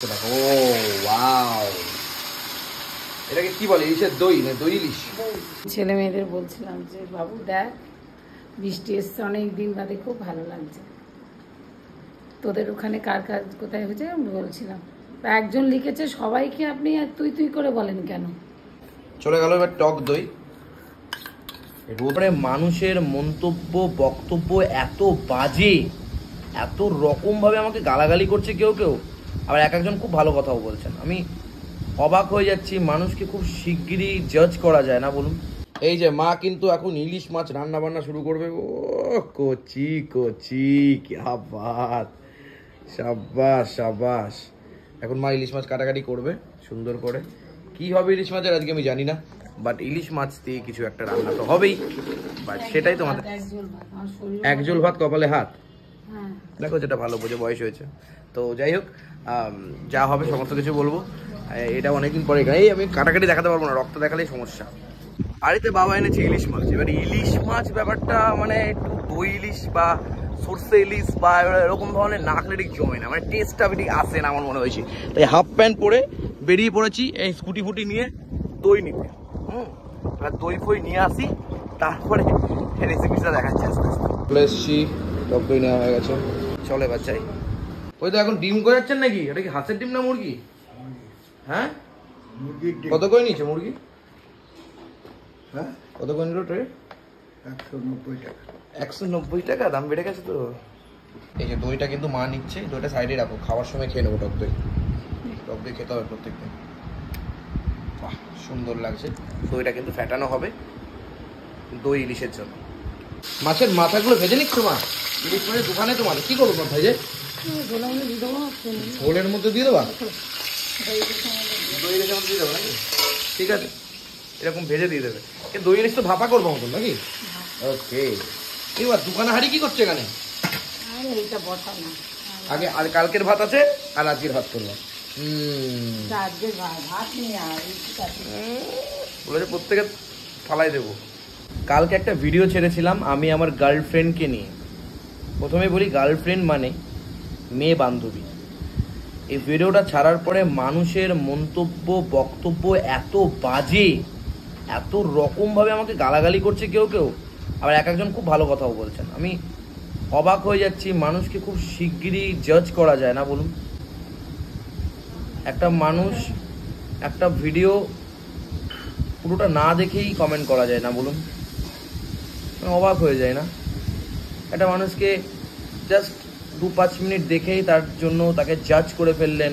ও wow, এটাকে কি বলে? ইলিশের দই না দই ইলিশ? ছেলে মেয়েদের বলছিলাম যে বাবু দেখ বৃষ্টি এসছে অনেক দিন বাদে, খুব ভালো লাগছে। তোদের ওখানে কার কাজ কোথায় হয়েছে আমি বলছিলাম। একজন লিখেছে সবাইকে আপনি আর তুই তুই করে বলেন কেন? চলে গেল এবার টক দই। রোদে মানুষের মন্তব্য বক্তব্য এত বাজে, এত রকম ভাবে আমাকে গালাগালি করছে কেউ কেউ, আবার এক একজন খুব ভালো কথাও বলছেন। আমি অবাক হয়ে যাচ্ছি, মানুষকে খুব শিগগিরই জাজ করা যায় না বলুন? এই যে মা কিন্তু এখন ইলিশ মাছ রান্না বান্না শুরু করবে। ও কচি কচি, ক্যা বাত, সাবাস সাবাস। এখন মা ইলিশ মাছ কাটাকাটি করবে সুন্দর করে। কি হবে ইলিশ মাছের আজকে আমি জানি না, বাট ইলিশ মাছ দিয়ে কিছু একটা রান্না তো হবেই। বাট সেটাই তোমাদের এক ঝোল ভাত কপালে হাত। দেখো যেটা ভালো বোঝে, বয়স হয়েছে তো। যাই হোক, যা হবে সমস্ত কিছু বলবো। এটা অনেকদিন পরে, এই আমি কাটাকাটি দেখাতে পারবো না, রক্ত দেখালেই সমস্যা। বাড়িতে বাবা এনেছে ইলিশ মাছ। এবার ইলিশ মাছ ব্যাপারটা মানে একটু দই ইলিশ বা সর্ষে ইলিশ বা এরকম ধরনের না খেলে ঠিক জমে না, মানে টেস্টটা ঠিক আসে না আমার মনে হয়েছে। তাই হাফ প্যান্ট পরে বেরিয়ে পড়েছি এই স্কুটি ফুটি নিয়ে দই নিতে। এবার দই ফই নিয়ে আসি, তারপরে রেসিপিটা দেখাচ্ছি আস্তে আস্তে। চলে এসছি, টক দই নেওয়া হয়ে গেছে, চলে এবার যাই। ওই তো এখন ডিম করাচ্ছেন নাকি? এটা কি হাঁসের ডিম না মুরগি? হ্যাঁ, কত করে নিয়েছে মুরগি? হ্যাঁ, কত করে নিল ট্রে? 190 টাকা। 190 টাকা দাম বেড়ে গেছে তো। এই যে দইটা কিন্তু মা নিচ্ছে, দইটা সাইডে রাখো, খাওয়ার সময় খেয়ে নেবো টক দই। টক দই খেতে হবে প্রত্যেকদিন। বাহ, সুন্দর লাগছে। দইটা কিন্তু ফ্যাটানো হবে দই ইলিশের জন্য। মাছের মাথাগুলো ভেজে নিচ্ছ মা? ইলিশ মাছের দোকানে তো মানে কি করবো মা ভেজে? ঝোলের মধ্যে দিয়ে দেবা? দই ইলিশের মধ্যে দিয়ে দেবো নাকি? ঠিক আছে, এরকম ভেজে দিয়ে দেবে। দই ইলিশ তো ভাপা করবো মতন নাকি? ওকে। এবার দোকানে হাঁড়ি কি করছে এখানে? আগে আর কালকের ভাত আছে আর আজকের ভাত করবো। বলেছে প্রত্যেকে ফালাই দেবো। কালকে একটা ভিডিও ছেড়েছিলাম আমি আমার গার্লফ্রেন্ডকে নিয়ে। প্রথমে বলি, গার্লফ্রেন্ড মানে মেয়ে বান্ধবী। এই ভিডিওটা ছাড়ার পরে মানুষের মন্তব্য বক্তব্য এত বাজে, এত রকম ভাবে আমাকে গালাগালি করছে কেউ কেউ, আবার এক একজন খুব ভালো কথাও বলছেন। আমি অবাক হয়ে যাচ্ছি, মানুষকে খুব শিগগিরই জাজ করা যায় না বলুন? একটা মানুষ একটা ভিডিও পুরোটা না দেখেই কমেন্ট করা যায় না বলুন? অবাক হয়ে যায় না? একটা মানুষকে জাস্ট 2-5 মিনিট দেখেই তার জন্য তাকে জাজ করে ফেললেন,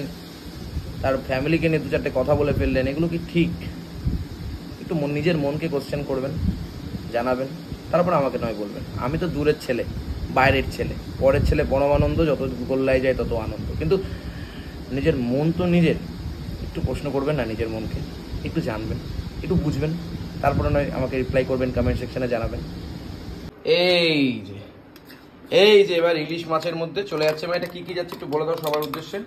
তার ফ্যামিলিকে নিয়ে 2-4টে কথা বলে ফেললেন। এগুলো কি ঠিক? একটু নিজের মনকে কোশ্চেন করবেন, জানাবেন, তারপর আমাকে নয় বলবেন। আমি তো দূরের ছেলে, বাইরের ছেলে, পরের ছেলে পরম আনন্দ, যত গোল্লায় যায় তত আনন্দ। কিন্তু নিজের মন তো নিজের। একটু প্রশ্ন করবেন না নিজের মনকে? একটু জানবেন, একটু বুঝবেন, তারপরে নয় আমাকে রিপ্লাই করবেন, কমেন্ট সেকশনে জানাবেন। এই যে এবার ইলিশ মাছের মধ্যে চলে যাচ্ছে। এটা কি কি যাচ্ছে একটু বলে দাও সবার উদ্দেশ্যে।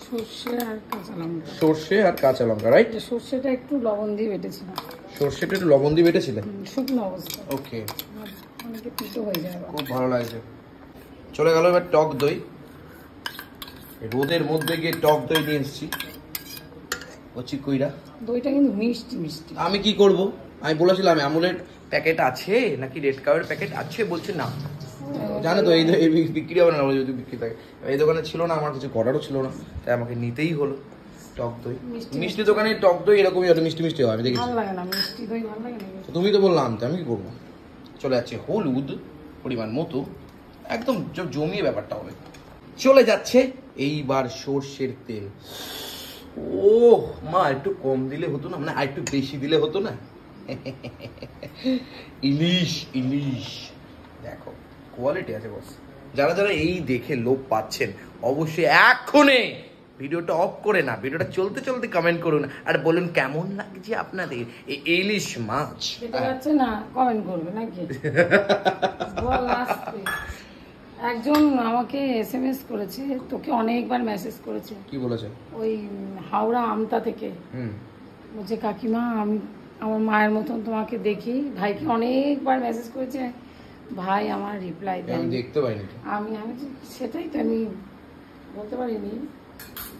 সর্ষে আর কাঁচা লঙ্কা। সর্ষে আর কাঁচা লঙ্কা, রাইট? সর্ষেটা একটু লবণ দিয়ে বেটেছিলাম। সর্ষেটা একটু লবণ দিয়ে বেটেছিলে? শুকনো অবস্থা। ওকে, অনেকে পিটো হয়ে যায়, খুব ভালো লাগছে। চলে গেল এবার টক দই। রোদের মধ্যে গিয়ে টক দই নিয়ে এসেছি। কচি কইরা দইটা কিন্তু মিষ্টি মিষ্টি। আমি কি করব? আমি বলেছিলাম আমুলের প্যাকেট আছে নাকি রেড কাউয়ের প্যাকেট আছে, বলছে না। জানো তো এই বিক্রি হবে না, যদি বিক্রি থাকে। এই দোকানে ছিল না, আমার কিছু করারও ছিল না, তাই আমাকে নিতেই হলো টক দই। মিষ্টি দোকানে টক দই এরকমই হয়, মিষ্টি মিষ্টি হয়, আমি দেখেছি। ভালো লাগে না মিষ্টি দই, ভালো লাগে না। তুমি তো বললাম তো, আমি কি করবো? চলে যাচ্ছে হলুদ পরিমাণ মতো, একদম জমিয়ে ব্যাপারটা হবে। চলে যাচ্ছে এইবার সর্ষের তেল। ও মা, একটু কম দিলে হতো না? মানে আর একটু বেশি দিলে হতো না? ইলিশ ইলিশ দেখো, কোয়ালিটি আছে বস। যারা যারা এই দেখে লোভ পাচ্ছেন, অবশ্যই এক্ষুনি ভিডিওটা অফ করে না, ভিডিওটা চলতে চলতে কমেন্ট করুন আর বলুন কেমন লাগছে আপনাদের এই ইলিশ মাছ। এটা যাচ্ছে না, কমেন্ট করবে নাকি? একজন আমাকে SMS করেছে, তোকে অনেকবার মেসেজ করেছে। কি বলেছে? ওই হাওড়া আমতা থেকে। বলছে কাকিমা আমি আমার মায়ের মতন তোমাকে দেখি। ভাইকে অনেকবার মেসেজ করেছে, ভাই আমার রিপ্লাই দেয়, আমি দেখতে পাইনি। আমি সেটাই তো আমি বলতে পারিনি।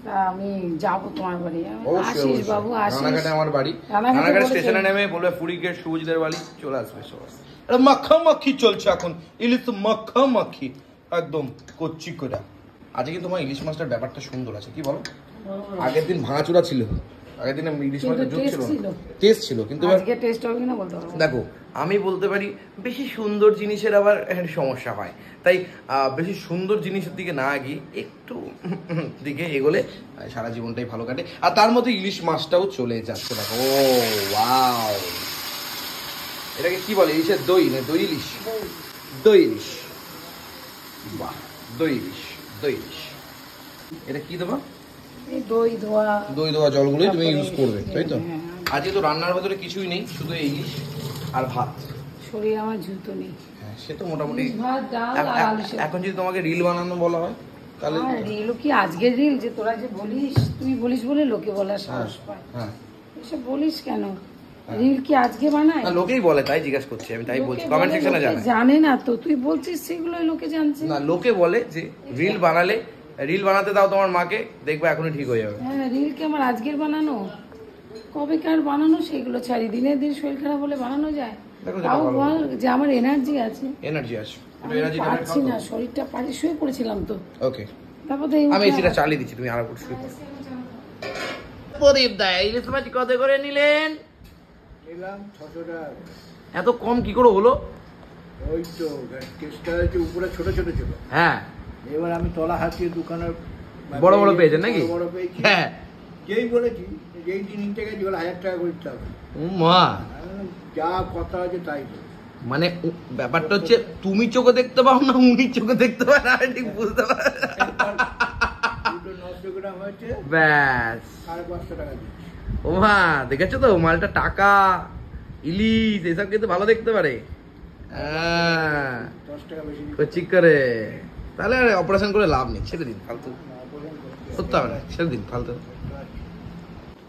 তা আমি যাবো তোমার বাড়ি। অবশ্যই আশিস বাবু, আশিস রানাঘাটে আমার বাড়ি, রানাঘাটে রানাঘাট বলেছে। স্টেশনে নেমে বলবে ফুরিকের সুজিদের বাড়ি, চলে আসবে সবাই। এটা মাখামাখি চলছে এখন, ইলিশ তো মাখামাখি একদম কচ্ছি করে। আজকে কিন্তু তোমার ইলিশ মাছটার ব্যাপারটা সুন্দর আছে, কি বলো? আগের দিন ভাঙাচোরা ছিল, আগের দিন ইলিশ মাছের জোর ছিল, টেস্ট ছিল, কিন্তু আজকে টেস্ট হবে কিনা বলতে পারবো না। দেখো আমি বলতে পারি বেশি সুন্দর জিনিসের আবার সমস্যা হয়, তাই বেশি সুন্দর জিনিসের দিকে না গিয়ে একটু দিকে এগোলে সারা জীবনটাই ভালো কাটে। আর তার মধ্যে ইলিশ মাছটাও চলে যাচ্ছে, দেখো ও ওয়াও, এটাকে কি বলে? ইলিশের দই না দই ইলিশ? দই ইলিশ, বাহ, দই ইলিশ, দই ইলিশ। এটা কি দেবো? এই দই ধোয়া জলগুলোই তুমি ইউজ করবে, তাই তো? হ্যাঁ। আজকে তো রান্নার ভেতরে কিছুই নেই, শুধু ইলিশ আর ভাত। শরীরে আমার জুতো নেই। হ্যাঁ সে তো মোটামুটি। ইলিশ ভাত, ডাল আর আলু সেদ্ধ। এখন যদি তোমাকে রিল বানানো বলা হয় তাহলে? আর রিল কি আজকের রিল যে তোরা যে বলিস, তুই বলিস বলে লোকে বলার সাহস পায়। হ্যাঁ, এসব বলিস কেন? রিল কি আজকে বানায়? না লোকেই বলে, তাই জিজ্ঞাসা করছি আমি, তাই বলছি। লোকে কমেন্ট বলে, সেকশনে লোকে জানাই। জানে না তো, তুই বলছিস সেগুলোই লোকে জানছে। না লোকে বলে যে রিল বানালে, রিল বানাতে দাও তোমার মাকে, দেখবে এখনই ঠিক হয়ে যাবে। হ্যাঁ, রিল কি আমার আজকের বানানো? কবেকার বানানো সেগুলো ছাড়ি, দিনের দিন শরীর খারাপ হলে বানানো যায়? দেখো যেটা তাও ভালো। বল যে আমার এনার্জি আছে। এনার্জি আছে, আমি এনার্জি পারছি না, শরীরটা পারি, শুয়ে পড়েছিলাম তো। ওকে, তারপর তো এই আমি উঠে এসিটা আবার- চালিয়ে দিচ্ছি, তুমি আর একটু শুয়ে পড়ো। প্রদীপ দা ইলিশ মাছ কত করে নিলেন? নিলাম 600 টাকা। এত কম কি করে হলো? ওই তো কেসটা হচ্ছে উপরে ছোট ছোট ছিল, হ্যাঁ এবার আমি তলা হাতিয়ে দোকানের বড় বড় পেয়েছেন নাকি? বড় বড় পেয়েছি। হ্যাঁ। যেই বলেছি যেই দিন নিতে গেছি বলে 1000 টাকা করে দিতে হবে। ও মা, আমি বললাম, যা কথা আছে তাই বল। মানে ব্যাপারটা হচ্ছে তুমি চোখে দেখতে পাও না উনি চোখে দেখতে পান না, আমি ঠিক বুঝতে পারি। দুটো 900 গ্রাম হয়েছে, ব্যাস 550 টাকা দিচ্ছি। ও মা, দেখেছো তো মালটা টাকা, ইলিশ এসব কিন্তু ভালো দেখতে পারে। 10 টাকা বেশি ঠিক করে, তাহলে আর অপারেশন করে লাভ নেই, ছেড়ে দিন ফালতু, করতে হবে না, ছেড়ে দিন ফালতু।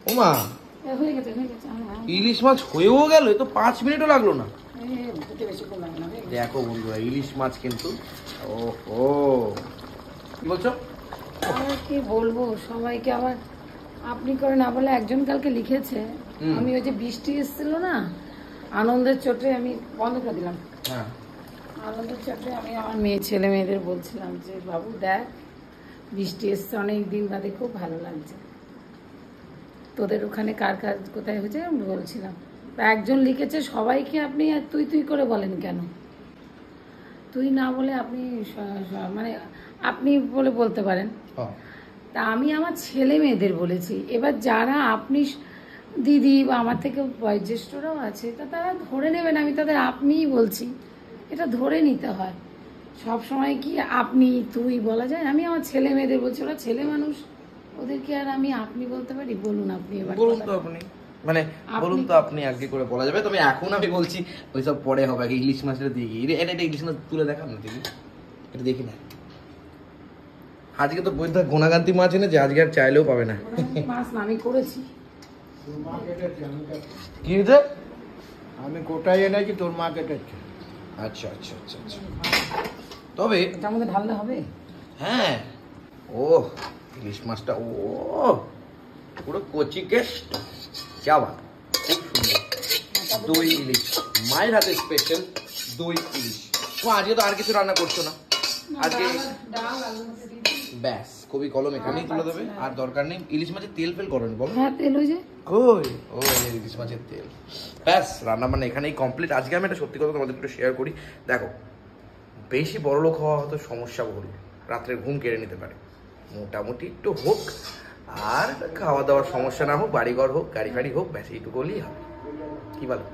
ও মা, হয়ে গেছে, হয়ে গেছে। হ্যাঁ, ইলিশ মাছ হয়েও গেল, এ তো 5 মিনিটও লাগলো না। হতে বেশিক্ষণ লাগে না। দেখো বন্ধুরা ইলিশ মাছ কিন্তু, ও কি বলছো? আর কি বলবো, সবাইকে আবার আপনি করে না বলে একজন কালকে লিখেছে, আমি ওই যে বৃষ্টি এসেছিল না, আনন্দের চোটে আমি বন্ধ করে দিলাম। হ্যাঁ আনন্দের চোটে আমি আমার মেয়ে ছেলে মেয়েদের বলছিলাম যে বাবু দেখ বৃষ্টি এসছে অনেক দিন বাদে, খুব ভালো লাগছে। তোদের ওখানে কার কাজ কোথায় হয়েছে আমি বলছিলাম। তা একজন লিখেছে সবাইকে আপনি আর তুই তুই করে বলেন কেন? তুই না বলে আপনি মানে আপনি বলে বলতে পারেন। তা আমি আমার ছেলে মেয়েদের বলেছি, এবার যারা আপনি দিদি বা আমার থেকে বয়োজ্যেষ্ঠরাও আছে তা তারা ধরে নেবেন আমি তাদের আপনিই বলছি, এটা ধরে নিতে হয়। সব সময় কি আপনি তুই বলা যায়? আমি আমার ছেলে মেয়েদের বলছি, ওরা ছেলে মানুষ, ওদেরকে আর আমি আপনি বলতে পারি? বলুন আপনি এবার। বলুন তো আপনি, মানে বলুন তো আপনি আগে করে বলা যাবে, তবে এখন আমি বলছি ওইসব পরে হবে, আগে ইলিশ মাছটা দেখি। এটা ইলিশ মাছ তুলে দেখান না দেখি, এটা দেখি না। আজকে তো বইটা গোনাগান্তি মাছ এনেছে, আজকে আর চাইলেও পাবে না। মাছ না আমি করেছি। তোর মা কেটেছে, আমি কাটছি। কি হয়েছে? আমি কোটায় এনেছি, তোর মা কেটেছে। আচ্ছা আচ্ছা আচ্ছা আচ্ছা, তবে এটার মধ্যে ঢাললে হবে? হ্যাঁ, ও ইলিশ মাছটা ও পুরো কচি কেষ্ট, যা বাত, খুব সুন্দর। দই ইলিশ, মায়ের হাতে স্পেশাল দই ইলিশ। তো আজকে তো আর কিছু রান্না করছো না আজকে? ডাল আলু দিয়ে দিই। ব্যাস, কবি কলম এখানেই তুলে দেবে, আর দরকার নেই। ইলিশ মাছের তেল ফেল করো বলো? হ্যাঁ, তেল ওই যে কই ও ইলিশ মাছের তেল। ব্যাস, রান্না বান্না এখানেই কমপ্লিট। আজকে আমি একটা সত্যি কথা তোমাদের একটু শেয়ার করি। দেখো, বেশি বড় লোক হওয়া হয়তো সমস্যা বহুল, রাত্রে ঘুম কেড়ে নিতে পারে, মোটামুটি একটু হোক, আর খাওয়া দাওয়ার সমস্যা না হোক, বাড়িঘর হোক, গাড়ি ফাড়ি হোক, ব্যাস এইটুকু হলেই হবে। কি বলো?